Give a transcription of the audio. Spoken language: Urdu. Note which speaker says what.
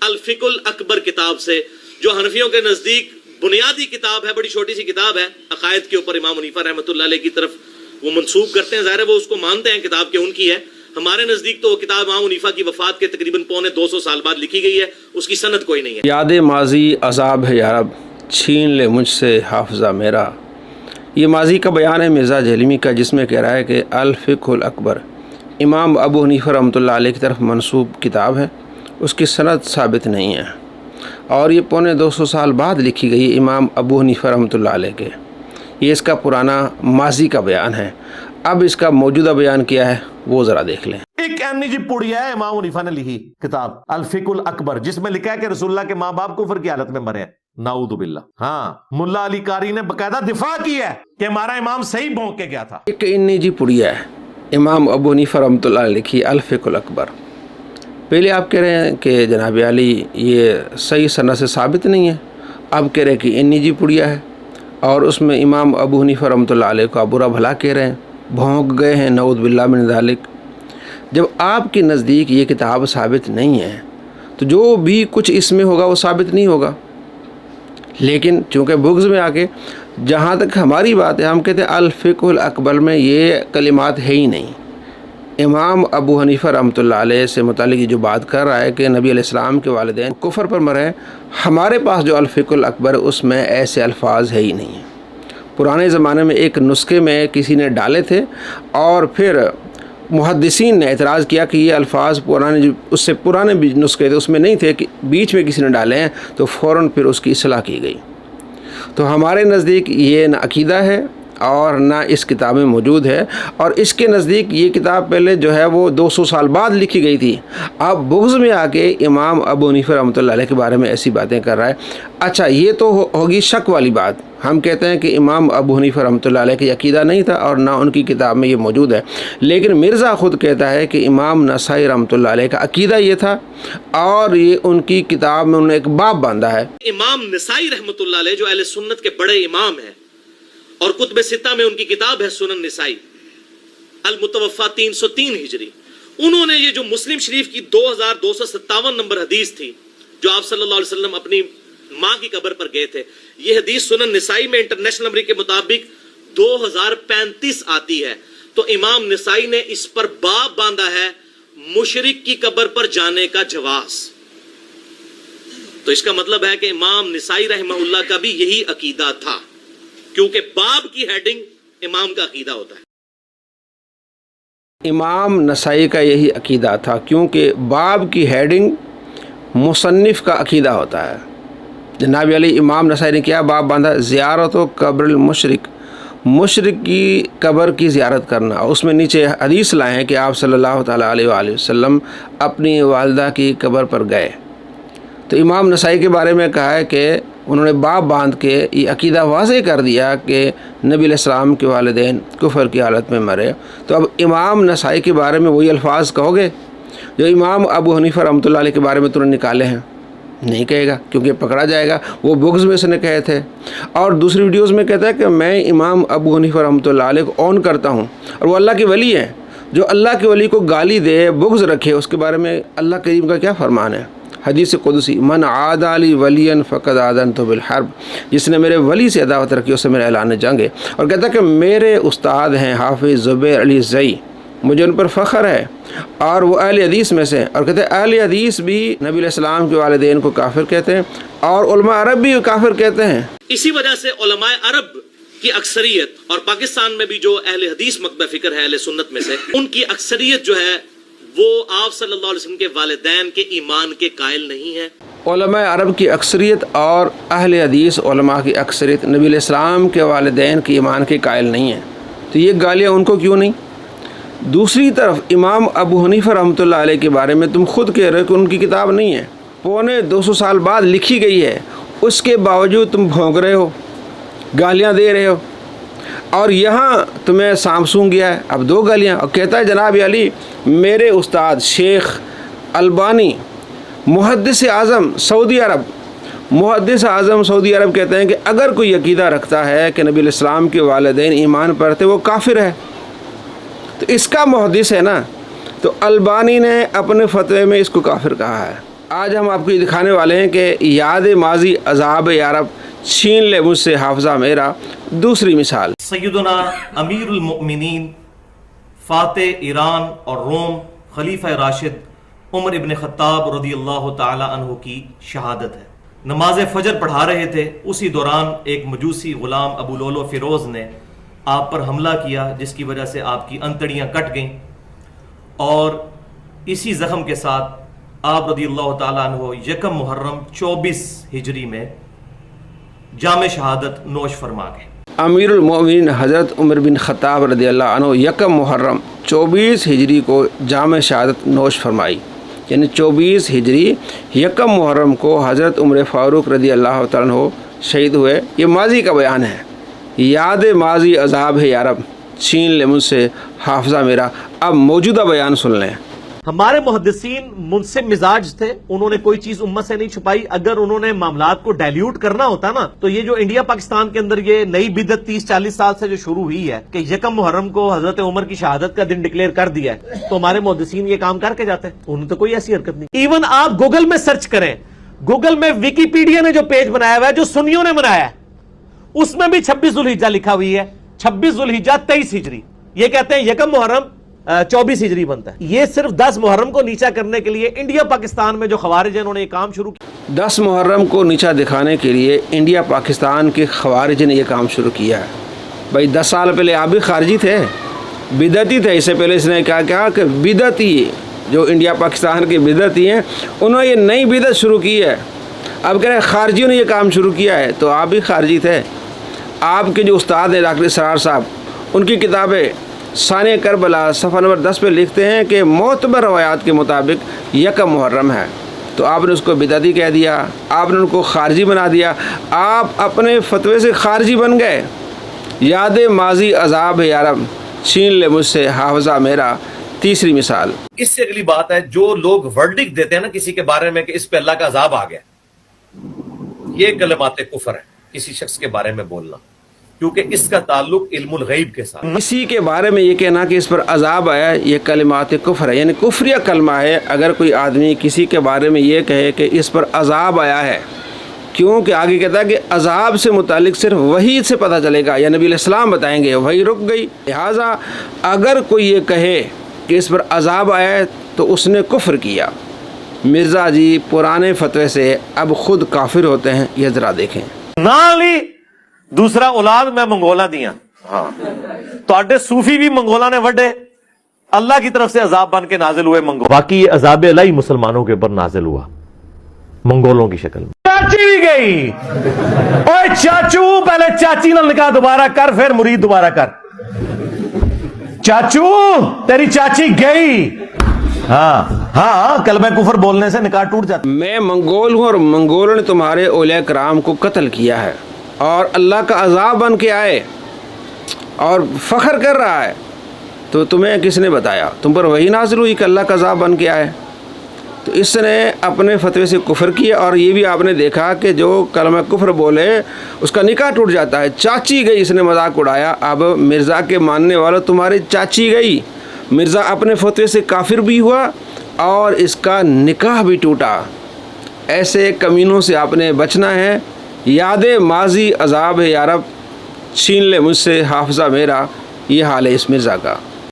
Speaker 1: الفقہ الاکبر کتاب سے، جو حنفیوں کے نزدیک بنیادی کتاب ہے، بڑی چھوٹی سی کتاب ہے عقائد کے اوپر، امام حنیفہ رحمۃ اللہ علیہ کی طرف وہ منسوب کرتے ہیں، ظاہر ہے وہ اس کو مانتے ہیں کتاب کہ ان کی ہے۔ ہمارے نزدیک تو وہ کتاب امام حنیفہ کی وفات کے تقریباً 250 سال بعد لکھی گئی ہے، اس کی سند کوئی نہیں ہے۔
Speaker 2: یاد ماضی عذاب ہے یا رب، چھین لے مجھ سے حافظہ میرا، یہ ماضی کا بیان ہے مرزا جہلمی کا، جس میں کہہ رہا ہے کہ الفقہ الاکبر امام ابو حنیفہ رحمۃ اللہ علیہ کی طرف منسوب کتاب ہے، اس کی سند ثابت نہیں ہے، اور یہ 250 سال بعد لکھی گئی امام ابو حنیفہ رحمۃ اللہ علیہ کے۔ یہ اس کا پرانا ماضی کا بیان ہے۔ اب اس کا موجودہ بیان کیا ہے وہ ذرا دیکھ لیں۔
Speaker 3: ایک جی پڑیا ہے امام حنیفہ نے لکھی کتاب الفقہ الاکبر، جس میں لکھا ہے کہ رسول اللہ کے ماں باپ کفر کی حالت میں مرے ہیں، نعوذ باللہ۔ ہاں، ملا علی قاری نے باقاعدہ دفاع کی ہے کہ ہمارا امام صحیح بھونک کے گیا تھا۔
Speaker 2: ایک جی پڑیا ہے امام ابو حنیفہ رحمۃ اللہ علیہ لکھی الفقہ الاکبر۔ پہلے آپ کہہ رہے ہیں کہ جناب علی یہ صحیح سند سے ثابت نہیں ہے، اب کہہ رہے ہیں کہ جی پڑیا ہے، اور اس میں امام ابو حنیفہ رحمۃ اللہ علیہ کو برا بھلا کہہ رہے ہیں، بھونک گئے ہیں، نعوذ باللہ من ذالک۔ جب آپ کے نزدیک یہ کتاب ثابت نہیں ہے تو جو بھی کچھ اس میں ہوگا وہ ثابت نہیں ہوگا، لیکن چونکہ بغض میں آ کے جہاں تک ہماری بات ہے، ہم کہتے ہیں الفقہ الاکبر میں یہ کلمات ہے ہی نہیں۔ امام ابو حنیفہ رحمۃ اللہ علیہ سے متعلق یہ جو بات کر رہا ہے کہ نبی علیہ السلام کے والدین کفر پر مرے، ہمارے پاس جو الفقہ الاکبر ہے اس میں ایسے الفاظ ہے ہی نہیں ہیں۔ پرانے زمانے میں ایک نسخے میں کسی نے ڈالے تھے، اور پھر محدثین نے اعتراض کیا کہ یہ الفاظ پرانے جو اس سے پرانے بھی نسخے تھے اس میں نہیں تھے، کہ بیچ میں کسی نے ڈالے ہیں، تو فوراً پھر اس کی اصلاح کی گئی۔ تو ہمارے نزدیک یہ نہ عقیدہ ہے اور نہ اس کتاب میں موجود ہے، اور اس کے نزدیک یہ کتاب پہلے جو ہے وہ 200 سال بعد لکھی گئی تھی۔ اب بغض میں آ کے امام ابو حنیفہ رحمۃ اللہ علیہ کے بارے میں ایسی باتیں کر رہا ہے۔ اچھا، یہ تو ہوگی شک والی بات۔ ہم کہتے ہیں کہ امام ابو حنیفہ رحمۃ اللہ علیہ کی عقیدہ نہیں تھا اور نہ ان کی کتاب میں یہ موجود ہے، لیکن مرزا خود کہتا ہے کہ امام نسائی رحمۃ اللہ علیہ کا عقیدہ یہ تھا، اور یہ ان کی کتاب میں انہوں نے ایک باب باندھا ہے۔
Speaker 1: امام نسائی رحمۃ اللہ علیہ جو اہل سنت کے بڑے امام ہیں، اور کتب ستہ میں ان کی کتاب ہے سنن نسائی، المتوفا 303 ہجری، انہوں نے یہ جو مسلم شریف کی 2257 نمبر حدیث تھی، جو آپ صلی اللہ علیہ وسلم اپنی ماں کی قبر پر گئے تھے، یہ حدیث سنن نسائی میں انٹرنیشنل نمبر کے مطابق 2035 آتی ہے۔ تو امام نسائی نے اس پر باب باندھا ہے مشرک کی قبر پر جانے کا جواز۔ تو اس کا مطلب ہے کہ امام نسائی رحمہ اللہ کا بھی یہی عقیدہ تھا، کیونکہ باب کی ہیڈنگ امام کا عقیدہ ہوتا ہے۔
Speaker 2: امام نسائی کا یہی عقیدہ تھا کیونکہ باب کی ہیڈنگ مصنف کا عقیدہ ہوتا ہے۔ جناب علی امام نسائی نے کیا باب باندھا؟ زیارت و قبر المشرک، مشرک کی قبر کی زیارت کرنا۔ اس میں نیچے حدیث لائے ہیں کہ آپ صلی اللہ تعالیٰ علیہ وآلہ وسلم اپنی والدہ کی قبر پر گئے۔ تو امام نسائی کے بارے میں کہا ہے کہ انہوں نے باب باندھ کے یہ عقیدہ واضح کر دیا کہ نبی علیہ السلام کے والدین کفر کی حالت میں مرے۔ تو اب امام نسائی کے بارے میں وہی الفاظ کہو گے جو امام ابو حنیفہ رحمۃ اللہ علیہ کے بارے میں تم نے نکالے ہیں؟ نہیں کہے گا، کیونکہ پکڑا جائے گا۔ وہ بغض میں اس نے کہے تھے، اور دوسری ویڈیوز میں کہتا ہے کہ میں امام ابو حنیفہ رحمۃ اللہ علیہ کو اون کرتا ہوں، اور وہ اللہ کے ولی ہیں۔ جو اللہ کے ولی کو گالی دے، بغض رکھے، اس کے بارے میں اللہ کریم کا کیا فرمان ہے؟ حدیث قدسی، من عادى لي وليا فقد آذنته بالحرب، جس نے میرے ولی سے عداوت رکھی اسے میرا اعلان جنگ ہے۔ اور کہتا ہے کہ میرے استاد ہیں حافظ زبیر علی زئی، مجھے ان پر فخر ہے، اور وہ اہل حدیث میں سے۔ اور کہتے ہیں اہل حدیث بھی نبی علیہ السلام کے والدین کو کافر کہتے ہیں، اور علماء عرب بھی کافر کہتے ہیں۔
Speaker 1: اسی وجہ سے علماء عرب کی اکثریت، اور پاکستان میں بھی جو اہل حدیث مکتبہ فکر ہے اہل سنت میں سے، ان کی اکثریت جو ہے وہ آپ صلی اللہ علیہ وسلم کے والدین کے ایمان کے قائل نہیں ہیں۔
Speaker 2: علماء عرب کی اکثریت اور اہل حدیث علماء کی اکثریت نبی علیہ السلام کے والدین کے ایمان کے قائل نہیں ہیں، تو یہ گالیاں ان کو کیوں نہیں؟ دوسری طرف امام ابو حنیفہ رحمۃ اللہ علیہ کے بارے میں تم خود کہہ رہے ہو کہ ان کی کتاب نہیں ہے، 250 سال بعد لکھی گئی ہے، اس کے باوجود تم بھونک رہے ہو، گالیاں دے رہے ہو، اور یہاں تمہیں سامسونگ گیا ہے اب 2 گالیاں۔ اور کہتا ہے جناب علی میرے استاد شیخ البانی محدث اعظم سعودی عرب، محدث اعظم سعودی عرب کہتے ہیں کہ اگر کوئی عقیدہ رکھتا ہے کہ نبی علیہ السلام کے والدین ایمان پر تھے وہ کافر ہے، تو اس کا محدث ہے نا، تو البانی نے اپنے فتوے میں اس کو کافر کہا ہے۔ آج ہم آپ کو یہ دکھانے والے ہیں کہ یاد ماضی عذاب یارب چھین لے مجھ سے حافظہ میرا دوسری مثال۔
Speaker 1: سیدنا امیر المؤمنین فاتح ایران اور روم خلیفہ راشد عمر ابن خطاب رضی اللہ تعالی عنہ کی شہادت ہے۔ نماز فجر پڑھا رہے تھے، اسی دوران ایک مجوسی غلام ابو لولو فیروز نے آپ پر حملہ کیا، جس کی وجہ سے آپ کی انتڑیاں کٹ گئیں، اور اسی زخم کے ساتھ آپ رضی اللہ تعالیٰ عنہ یکم محرم 24 ہجری میں جام شہادت نوش فرما گئے۔
Speaker 2: امیر المؤمنین حضرت عمر بن خطاب رضی اللہ عنہ یکم محرم 24 ہجری کو جام شہادت نوش فرمائی، یعنی 24 ہجری یکم محرم کو حضرت عمر فاروق رضی اللہ تعالیٰ عنہ شہید ہوئے۔ یہ ماضی کا بیان ہے۔ یاد ماضی عذاب ہے یارب چھین لے مجھ سے حافظہ میرا۔ اب موجودہ بیان سن لیں۔
Speaker 3: ہمارے محدثین منصف مزاج تھے، انہوں نے کوئی چیز امت سے نہیں چھپائی۔ اگر انہوں نے معاملات کو ڈائلیوٹ کرنا ہوتا نا تو یہ جو انڈیا پاکستان کے اندر یہ نئی بدعت 30-40 سال سے جو شروع ہوئی ہے کہ یکم محرم کو حضرت عمر کی شہادت کا دن ڈکلیئر کر دیا ہے، تو ہمارے محدثین یہ کام کر کے جاتے ہیں، انہوں نے تو کوئی ایسی حرکت نہیں۔ ایون آپ گوگل میں سرچ کریں، گوگل میں ویکیپیڈیا نے جو پیج بنایا ہوا ہے جو سنیوں نے بنایا ہے، اس میں بھی 26 ذوالحجہ لکھا ہوئی ہے، 26 ذوالحجہ 23 ہجری۔ یہ کہتے ہیں یکم محرم 24 ہجری بنتا ہے۔ یہ صرف 10 محرم کو نیچا کرنے کے لیے انڈیا پاکستان میں جو خوارج ہیں انہوں نے یہ کام شروع کیا۔
Speaker 2: 10 محرم کو نیچا دکھانے کے لیے انڈیا پاکستان کے خوارج نے یہ کام شروع کیا ہے۔ بھائی 10 سال پہلے آپ بھی خارجی تھے، بدعتی تھے، اس سے پہلے اس نے کیا کہا کہ بدعتی جو انڈیا پاکستان کے بدعتی ہیں انہوں نے یہ نئی بدعت شروع کی ہے۔ اب کہہ رہے ہیں خارجیوں نے یہ کام شروع کیا ہے، تو آپ بھی خارجی تھے۔ آپ کے جو استاد ہیں ڈاکٹر اسرار صاحب، ان کی کتابیں سانِ کربلا صفحہ نمبر 10 پہ لکھتے ہیں کہ معتبر روایات کے مطابق یکم محرم ہے، تو آپ نے اس کو بدعتی کہہ دیا، آپ نے ان کو خارجی بنا دیا، آپ اپنے فتوے سے خارجی بن گئے۔ یاد ماضی عذاب ہے یارب چھین لے مجھ سے حافظہ میرا تیسری مثال۔
Speaker 3: اس سے اگلی بات ہے جو لوگ ورڈکٹ دیتے ہیں نا کسی کے بارے میں کہ اس پہ اللہ کا عذاب آ گیا، یہ کلمات کفر ہے کسی شخص کے بارے میں بولنا، کیونکہ اس کا تعلق علم الغیب کے ساتھ۔
Speaker 2: کسی کے بارے میں یہ کہنا کہ اس پر عذاب آیا، یہ کلمات کفر ہے، یعنی کفریہ کلمہ ہے۔ اگر کوئی آدمی کسی کے بارے میں یہ کہے کہ اس پر عذاب آیا ہے، کیونکہ آگے کہتا ہے کہ عذاب سے متعلق صرف وحی سے پتہ چلے گا، یا نبی علیہ السلام بتائیں گے، وحی رک گئی۔ لہٰذا اگر کوئی یہ کہے کہ اس پر عذاب آیا ہے تو اس نے کفر کیا۔ مرزا جی پرانے فتوے سے اب خود کافر ہوتے ہیں، یہ ذرا دیکھیں۔
Speaker 3: نالی دوسرا اولاد میں منگولا دیا، ہاں تو صوفی بھی منگولا نے وڈے، اللہ کی طرف سے عذاب بن کے نازل ہوئے منگول، باقی یہ عذاب الہی مسلمانوں کے اوپر نازل ہوا منگولوں کی شکل میں۔ چاچی بھی گئی، اوے چاچو پہلے چاچی نہ نکاح دوبارہ کر، پھر مرید دوبارہ کر۔ چاچو تیری چاچی گئی، ہاں کلمہ کفر بولنے سے نکاح ٹوٹ جاتا۔
Speaker 2: میں منگول ہوں اور منگولوں نے تمہارے اولیاء کرام کو قتل کیا ہے اور اللہ کا عذاب بن کے آئے اور فخر کر رہا ہے، تو تمہیں کس نے بتایا؟ تم پر وہی نازل ہوئی کہ اللہ کا عذاب بن کے آئے؟ تو اس نے اپنے فتوے سے کفر کیا، اور یہ بھی آپ نے دیکھا کہ جو کلمہ کفر بولے اس کا نکاح ٹوٹ جاتا ہے۔ چاچی گئی، اس نے مذاق اڑایا۔ اب مرزا کے ماننے والوں تمہاری چاچی گئی، مرزا اپنے فتوے سے کافر بھی ہوا اور اس کا نکاح بھی ٹوٹا۔ ایسے کمینوں سے آپ نے بچنا ہے۔ یاد ماضی عذاب ہے یارب چھین لے مجھ سے حافظہ میرا، یہ حال ہے اس مرزا کا۔